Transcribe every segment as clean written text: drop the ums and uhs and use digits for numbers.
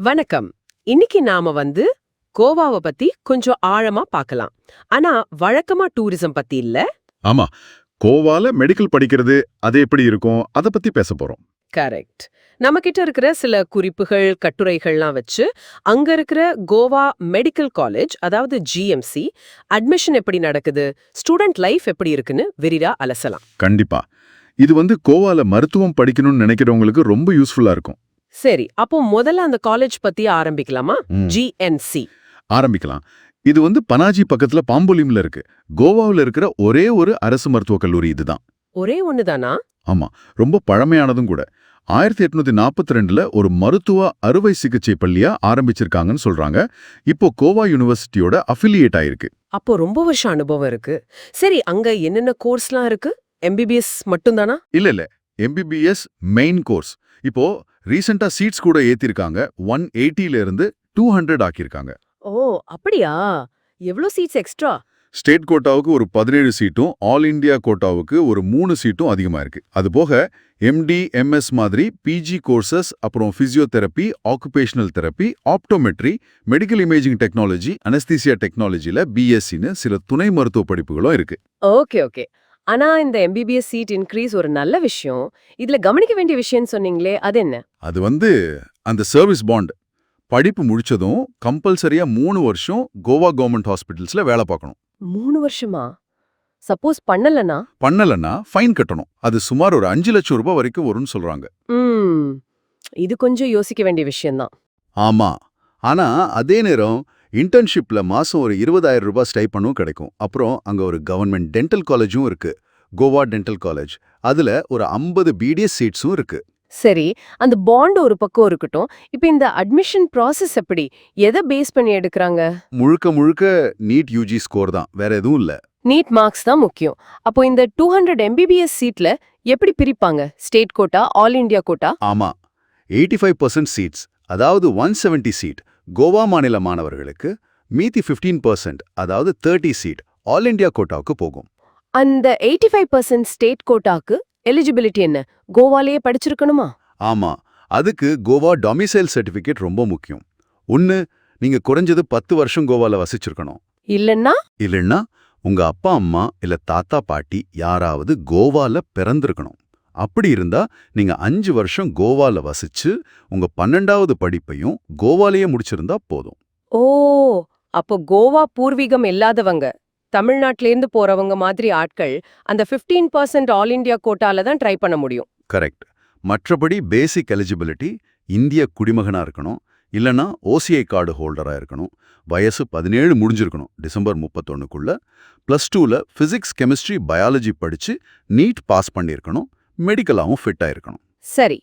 வணக்கம். இன்னைக்கு நாம கோவாவை பத்தி கொஞ்சம் ஆழமா பார்க்கலாம். ஆனா வழக்கமா டூரிசம் பத்தி இல்ல. ஆமா. கோவால மெடிக்கல் படிக்கிறது அது எப்படி இருக்கும் அத பத்தி பேச போறோம். கரெக்ட். நம்ம கிட்ட இருக்கிற சில குறிப்புகள், கட்டுரைகள்லாம் வச்சு அங்க இருக்கிற கோவா மெடிக்கல் காலேஜ், அதாவது ஜிஎம்சி அட்மிஷன் எப்படி நடக்குது, ஸ்டூடெண்ட் லைஃப் எப்படி இருக்குன்னு விரிவா அலசலாம். கண்டிப்பா. இது கோவால மருத்துவம் படிக்கணும்னு நினைக்கிறவங்களுக்கு ரொம்ப யூஸ்ஃபுல்லா இருக்கும். சரி, அப்போ முதல்ல அந்த காலேஜ் பத்தி ஆரம்பிக்கலாமா? ம். ஜிஎன்சி. ஆரம்பிக்கலாம். இது பனாஜி பக்கத்துல பாம்பொலிம்ல இருக்கு. கோவாவுல இருக்கிற ஒரே ஒரு அரசு மருத்துவக் கல்லூரி இதுதான். ஒரே ஒண்ணுதானா? ஆமா. ரொம்ப பழமையானதும் கூட. 1842ல ஒரு மருத்துவ அறுவை சிகிச்சை பள்ளியா ஆரம்பிச்சிருக்காங்கன்னு சொல்றாங்க. இப்போ கோவா யூனிவர்சிட்டியோட அஃபிலியேட் ஆயிருக்கு. அப்போ ரொம்ப வருஷம் அனுபவம் இருக்கு. சரி, அங்க என்னென்ன கோர்ஸ்லாம் இருக்கு? எம்பிபிஎஸ் மட்டும்தானா? இல்ல. MBBS main course. இப்போ ரீசெண்டா சீட்ஸ் கூட ஏத்திருக்காங்க. 180ல இருந்து 200 ஆக்கியிருக்காங்க. ஓ, அப்படியா? எவ்ளோ சீட்ஸ் எக்ஸ்ட்ரா? ஸ்டேட் கோட்டாவுக்கு ஒரு 17 சீட்டும், ஆல் இந்தியா கோட்டாவுக்கு ஒரு 3 சீட்டும் அதிகமா இருக்கு. அது போக எம்டி, எம்எஸ் மாதிரி பிஜி கோர்சஸ், அப்புறம் physiotherapy, occupational therapy, optometry, medical imaging technology, anaesthesia டெக்னாலஜில பிஎஸ்சின்னு சில துணை மருத்துவ படிப்புகளும் இருக்கு. ஓகே. ஆனா இந்த எம்பிபிஎஸ் சீட் இன்க்ரீஸ் ஒரு நல்ல விஷயம். இதுல கவனிக்க வேண்டிய விஷயம்னு சொன்னீங்களே, அது என்ன? அது அந்த சர்வீஸ் பாண்ட். படிப்பு முடிச்சதும் கம்பல்சரியா 3 வருஷம் கோவா கவர்மெண்ட் ஹாஸ்பிட்டல்ஸ்ல வேலை பார்க்கணும். 3 வருஷமா? சப்போஸ் பண்ணலனா? பண்ணலன்னா ஃபைன் கட்டணும். அது சுமார் ஒரு 5 லட்சம் ரூபாய் வரைக்கும் வரும்னு சொல்றாங்க. ம். இது கொஞ்சம் யோசிக்க வேண்டிய விஷயம்தான். ஆமா. ஆனா அதே நேரம் இன்டர்ன்ஷிப்ல மாசம் ஒரு 20,000 ரூபாய் ஸ்டைப்பண்டும் கிடைக்கும். அப்புறம் அங்க ஒரு கவர்மெண்ட் டென்டல் காலேஜும் இருக்கு. Goa dental college. அதுல ஒரு 50 பிடிஎஸ் சீட்ஸும் இருக்கு. சரி, அந்த பாண்ட் ஒரு பக்கம் இருக்கட்டும். இப்ப இந்த அட்மிஷன் ப்ராசஸ் எப்படி? எதை பேஸ் பண்ணி எடுக்கறாங்க? முழுக்க முழுக்க நீட் யூஜி ஸ்கோர் தான். வேற எதுவும் இல்ல. நீட் மார்க்ஸ் தான் முக்கியம். அப்போ இந்த 200 எம்பிபிஎஸ் சீட்ல எப்படி பிரிப்பாங்க? State quota, all India quota? ஆமா. 85% சீட்ஸ், அதாவது 170 சீட் கோவா மாநில மாணவர்களுக்கு, மீதி 15% அதாவது 30 சீட் ஆல் இந்தியா கோட்டாவுக்கு போகும். அந்த 85% ஸ்டேட் கோட்டாக்கு எலிஜிபிலிட்டி என்ன? கோவாலயே படிச்சிருக்கணுமா? ஆமா. அதுக்கு கோவா டொமிசைல் சர்டிபிகேட் ரொம்ப முக்கியம். ஒன்னு, நீங்க குறைஞ்சது 10 வருஷம் கோவால வசிச்சிருக்கணும். இல்லன்னா? இல்லைன்னா உங்க அப்பா அம்மா இல்ல தாத்தா பாட்டி யாராவது கோவால பிறந்திருக்கணும். அப்படி இருந்தா நீங்க 5 வருஷம் கோவால வசிச்சு உங்க 12வது படிப்பையும் கோவாலயே முடிச்சிருந்தா போதும். ஓ, அப்போ கோவா பூர்வீகம் இல்லாதவங்க, தமிழ்நாட்டில இருந்து போறவங்க மாதிரி ஆட்கள் அந்த 15% ஆல் இந்தியா கோட்டால தான் ட்ரை பண்ண முடியும். கரெக்ட். மற்றபடி பேசிக் எலிஜிபிலிட்டி இந்திய குடிமகனா இருக்கணும், இல்லனா ஓசிஐ கார்டு ஹோல்டரா இருக்கணும், வயசு 17 முடிஞ்சிருக்கணும் டிசம்பர் 31க்குள்ள, +2ல பிசிக்ஸ், கெமிஸ்ட்ரி, பயாலஜி படிச்சு நீட் பாஸ் பண்ணியிருக்கணும், மெடிக்கலாவும் ஃபிட்டா இருக்கணும். சரி,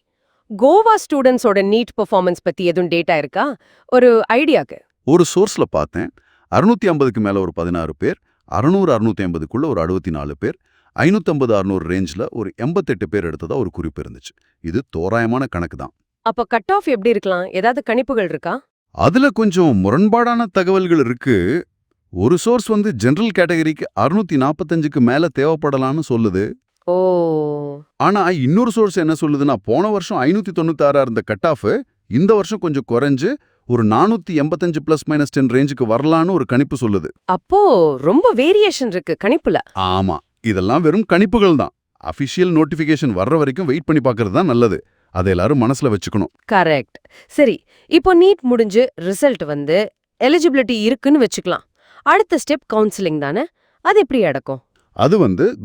கோவா ஸ்டூடெண்ட்ஸோட நீட் பெர்ஃபார்மன்ஸ் பத்தி எதுவும் டேட்டா இருக்கா? ஒரு ஐடியாக்கு. ஒரு சோர்ஸ்ல பார்த்தேன், 650க்கு மேல ஒரு 16 பேர், 600 650க்குள்ள ஒரு 64 பேர், 550 600 ரேஞ்சில் ஒரு 88 பேர் எடுத்ததா ஒரு குறிப்பு இருந்துச்சு. இது தோராயமான கணக்கு தான். அப்ப கட் ஆஃப் எப்படி இருக்கலாம்? ஏதாவது கணிப்புகள் இருக்கா? அதுல கொஞ்சம் முரண்பாடான தகவல்கள் இருக்கு. ஒரு சோர்ஸ் ஜெனரல் கேட்டகரிக்கு 645க்கு மேல தேவைப்படலாம்னு சொல்லுது. ஓ, ஆனா இன்னொரு சோர்ஸ் என்ன சொல்லுதுன்னா, போன வருஷம் 596 இருந்த கட் ஆஃப் இந்த வருஷம் கொஞ்சம் குறைஞ்சு ஒரு 485 +-10 ரேஞ்சுக்கு வரலான்னு ஒரு கணிப்பு சொல்லுது. அப்போ ரொம்ப வேரியேஷன் இருக்கு கணிப்புல. ஆமா. இதெல்லாம் வெறும் கணிப்புகள் தான். அபிஷியல் நோட்டிபிகேஷன் வர்ற வரைக்கும் வெயிட் பண்ணி பார்க்கறது தான் நல்லது. அதை எல்லாரும் மனசுல வச்சுக்கணும். கரெக்ட். சரி, இப்போ நீட் முடிஞ்சு ரிசல்ட் எலிஜிபிலிட்டி இருக்குன்னு வச்சுக்கலாம். அடுத்த ஸ்டெப் கவுன்சிலிங் தானே? அது எப்படி நடக்கும்? அது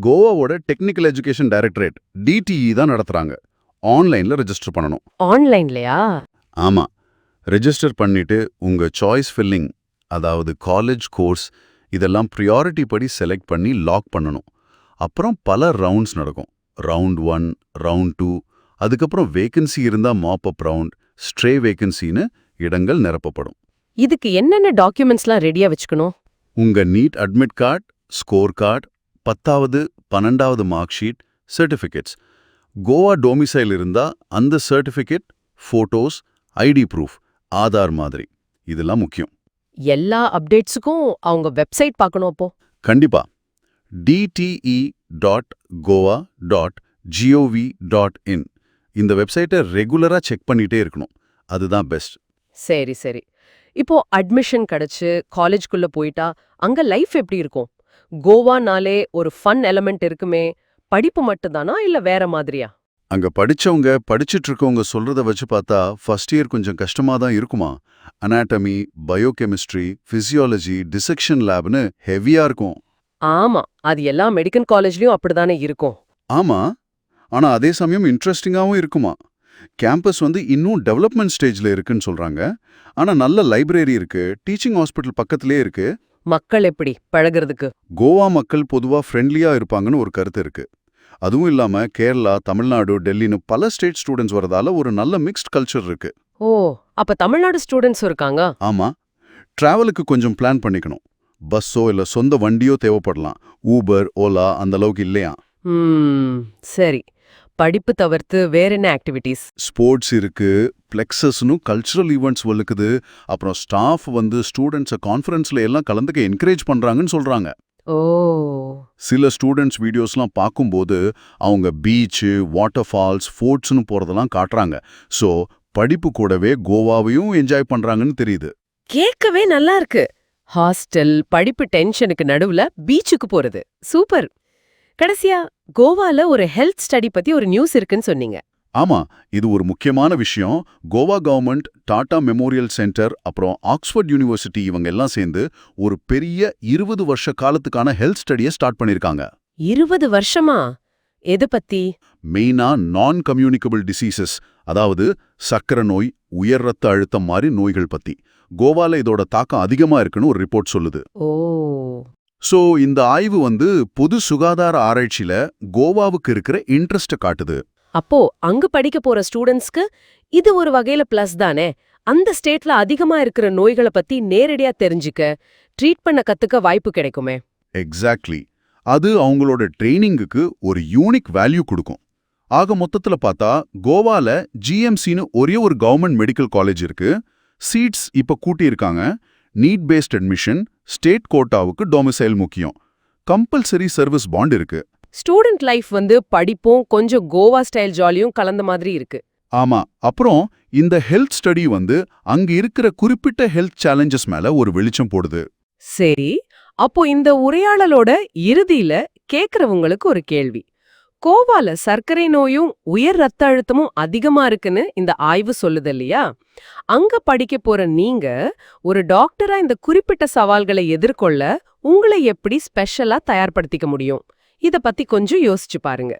கோவாவோட டெக்னிக்கல் எஜுகேஷன் டைரக்டரேட் டிடிஇ தான் நடத்துறாங்க. ஆன்லைன்ல ரெஜிஸ்டர் பண்ணணும். ஆன்லைன்லயா? ஆமா. ரெஜிஸ்டர் பண்ணிட்டு உங்க சாய்ஸ் ஃபில்லிங், அதாவது காலேஜ் கோர்ஸ், இதெல்லாம் ப்ரியாரிட்டி படி செலக்ட் பண்ணி லாக் பண்ணணும். அப்புறம் பல ரவுண்ட்ஸ் நடக்கும். ரவுண்ட் 1, ரவுண்ட் 2, அதுக்கப்புறம் வேகன்சி இருந்தா மாப் அப் ரவுண்ட், ஸ்ட்ரே வேகன்சின்னு இடங்கள் நிரப்பப்படும். இதுக்கு என்னென்ன டாக்குமெண்ட்ஸ்லாம் ரெடியா வச்சுக்கணும்? உங்க NEET admit card, score card, 10வது 12வது mark sheet, certificates. Goa domicile இருந்தா அந்த certificate, photos, ID proof, Aadhaar மாதிரி இதெல்லாம் முக்கியம். எல்லா அப்டேட்ஸுக்கும் அவங்க வெப்சைட் பார்க்கணும் அப்போ. கண்டிப்பா. dte.goa.gov.in இந்த வெப்சைட்டை ரெகுலரா செக் பண்ணிட்டே இருக்கணும். அதுதான் பெஸ்ட். சரி சரி. இப்போ அட்மிஷன் கிடைச்சு காலேஜ்க்குள்ள போயிட்டா அங்க லைஃப் எப்படி இருக்கும்? கோவானாலே ஒரு ஃபன் எலமெண்ட் இருக்குமே, படிப்பு மட்டும்தானா இல்ல வேற மாதிரியா? அங்க படிச்சவங்க, படிச்சிட்டு இருக்கவங்க சொல்றத வச்சு பார்த்தா ஃபர்ஸ்ட் இயர் கொஞ்சம் கஷ்டமா தான் இருக்குமா? அனாட்டமி, பயோகெமிஸ்ட்ரி, பிசியாலஜி, டிசெக்ஷன் லேப்னு ஹெவியா இருக்கும். ஆமா, அது எல்லா மெடிக்கல் காலேஜ்லயும் அப்படிதானே இருக்கும். ஆமா, ஆனா அதே சமயம் இன்ட்ரெஸ்டிங்காவும் இருக்குமா? கேம்பஸ் இன்னும் டெவலப்மெண்ட் ஸ்டேஜ்ல இருக்குன்னு சொல்றாங்க. ஆனா நல்ல லைப்ரரி இருக்கு, டீச்சிங் ஹாஸ்பிட்டல் பக்கத்திலே இருக்கு. மக்கள் எப்படி பழகுறதுக்கு? கோவா மக்கள் பொதுவா ஃப்ரெண்ட்லியா இருப்பாங்கன்னு ஒரு கருத்து இருக்கு. அதுவும் இல்லாம கேரளா, தமிழ்நாடு, டெல்லின்னு பல ஸ்டேட் ஸ்டூடெண்ட்ஸ் வரதால ஒரு நல்ல மிக்ஸ்ட் கல்ச்சர் இருக்கு. ஓ, அப்ப தமிழ்நாடு ஸ்டூடெண்ட்ஸும் இருக்காங்க. ஆமா, டிராவலுக்கு கொஞ்சம் பிளான் பண்ணிக்கணும். பஸ்ஸோ இல்ல சொந்த வண்டியோ தேவைப்படலாம். ஊபர், ஓலா அந்த அளவுக்கு இல்லையா? ம், சரி. படிப்பு தவிர்த்து வேற என்ன ஆக்டிவிட்டீஸ்? ஸ்போர்ட்ஸ் இருக்கு, பிளெக்ஸஸ்னு கல்ச்சுரல் ஈவெண்ட்ஸ் வலுக்குது. அப்புறம் ஸ்டாஃப் ஸ்டூடெண்ட்ஸை கான்ஃபரன்ஸ்ல எல்லாம் கலந்துக்க என்கரேஜ் பண்றாங்கன்னு சொல்றாங்க. ஓ, சில ஸ்டூடெண்ட்ஸ் வீடியோஸ்லாம் பார்க்கும்போது அவங்க பீச்சு, வாட்டர் ஃபால்ஸ், ஃபோர்ட்ஸ்னு போறதெல்லாம் காட்டுறாங்க. ஸோ படிப்பு கூடவே கோவாவையும் என்ஜாய் பண்றாங்கன்னு தெரியுது. கேட்கவே நல்லா இருக்கு. ஹாஸ்டல், படிப்பு டென்ஷனுக்கு நடுவுல பீச்சுக்கு போறது. சூப்பர். கடைசியா கோவால ஒரு ஹெல்த் ஸ்டடி பத்தி ஒரு நியூஸ் இருக்குன்னு சொன்னீங்க. ஆமா, இது ஒரு முக்கியமான விஷயம். Goa government, Tata memorial centre, அப்புறம் ஆக்ஸ்ஃபோர்ட் யூனிவர்சிட்டி இவங்க எல்லாம் சேர்ந்து ஒரு பெரிய 20 வருஷ காலத்துக்கான ஹெல்த் ஸ்டடியை ஸ்டார்ட் பண்ணிருக்காங்க. 20 வருஷமா? எது பத்தி? மெயினா நான் கம்யூனிகபிள் டிசீசஸ், அதாவது சக்கரை நோய், உயர் ரத்த அழுத்தம் மாதிரி நோய்கள் பத்தி. கோவால இதோட தாக்கம் அதிகமா இருக்குன்னு ஒரு ரிப்போர்ட் சொல்லுது. ஓ, சோ இந்த ஆய்வு பொது சுகாதார ஆராய்ச்சியில கோவாவுக்கு இருக்கிற இன்ட்ரெஸ்ட காட்டுது. அப்போ அங்க படிக்க போற ஸ்டூடெண்ட்ஸ்க்கு இது ஒரு வகையில பிளஸ் தானே. அந்த ஸ்டேட்ல அதிகமா இருக்கிற நோய்களை பத்தி நேரடியா தெரிஞ்சுக்க, ட்ரீட் பண்ண கத்துக்க வாய்ப்பு கிடைக்குமே. எக்ஸாக்ட்லி. அது அவங்களோட ட்ரெய்னிங்குக்கு ஒரு யூனிக் வேல்யூ கொடுக்கும். ஆக மொத்தத்துல பார்த்தா கோவால ஜிஎம்சின்னு ஒரே ஒரு கவர்மெண்ட் மெடிக்கல் காலேஜ் இருக்கு. சீட்ஸ் இப்ப கூட்டியிருக்காங்க. நீட் பேஸ்ட் அட்மிஷன், ஸ்டேட் கோட்டாவுக்கு டொமிசைல் முக்கியம். கம்பல்சரி சர்வீஸ் பாண்ட் இருக்கு. ஸ்டூடெண்ட் லைஃப் படிப்பும் கொஞ்சம் கோவா ஸ்டைல் ஜாலியும் கலந்த மாதிரி இருக்கு. ஆமா, அப்புறம் இந்த ஹெல்த் ஸ்டடி அங்க இருக்கிற குறிப்பிட்ட ஹெல்த் சேலஞ்சஸ் மேல ஒரு வெளிச்சம் போடுது. சரி, அப்போ இந்த உரையாடலோட இறுதியில கேக்குறவங்களுக்கு ஒரு கேள்வி. கோவால சர்க்கரை நோயும் உயர் ரத்த அழுத்தமும் அதிகமா இருக்குன்னு இந்த ஆய்வு சொல்லுது இல்லையா? அங்க படிக்க போற நீங்க ஒரு டாக்டரா இந்த குறிப்பிட்ட சவால்களை எதிர்கொள்ள உங்களை எப்படி ஸ்பெஷலா தயார்படுத்திக்க முடியும்? இத பத்தி கொஞ்சம் யோசிச்சு பாருங்க.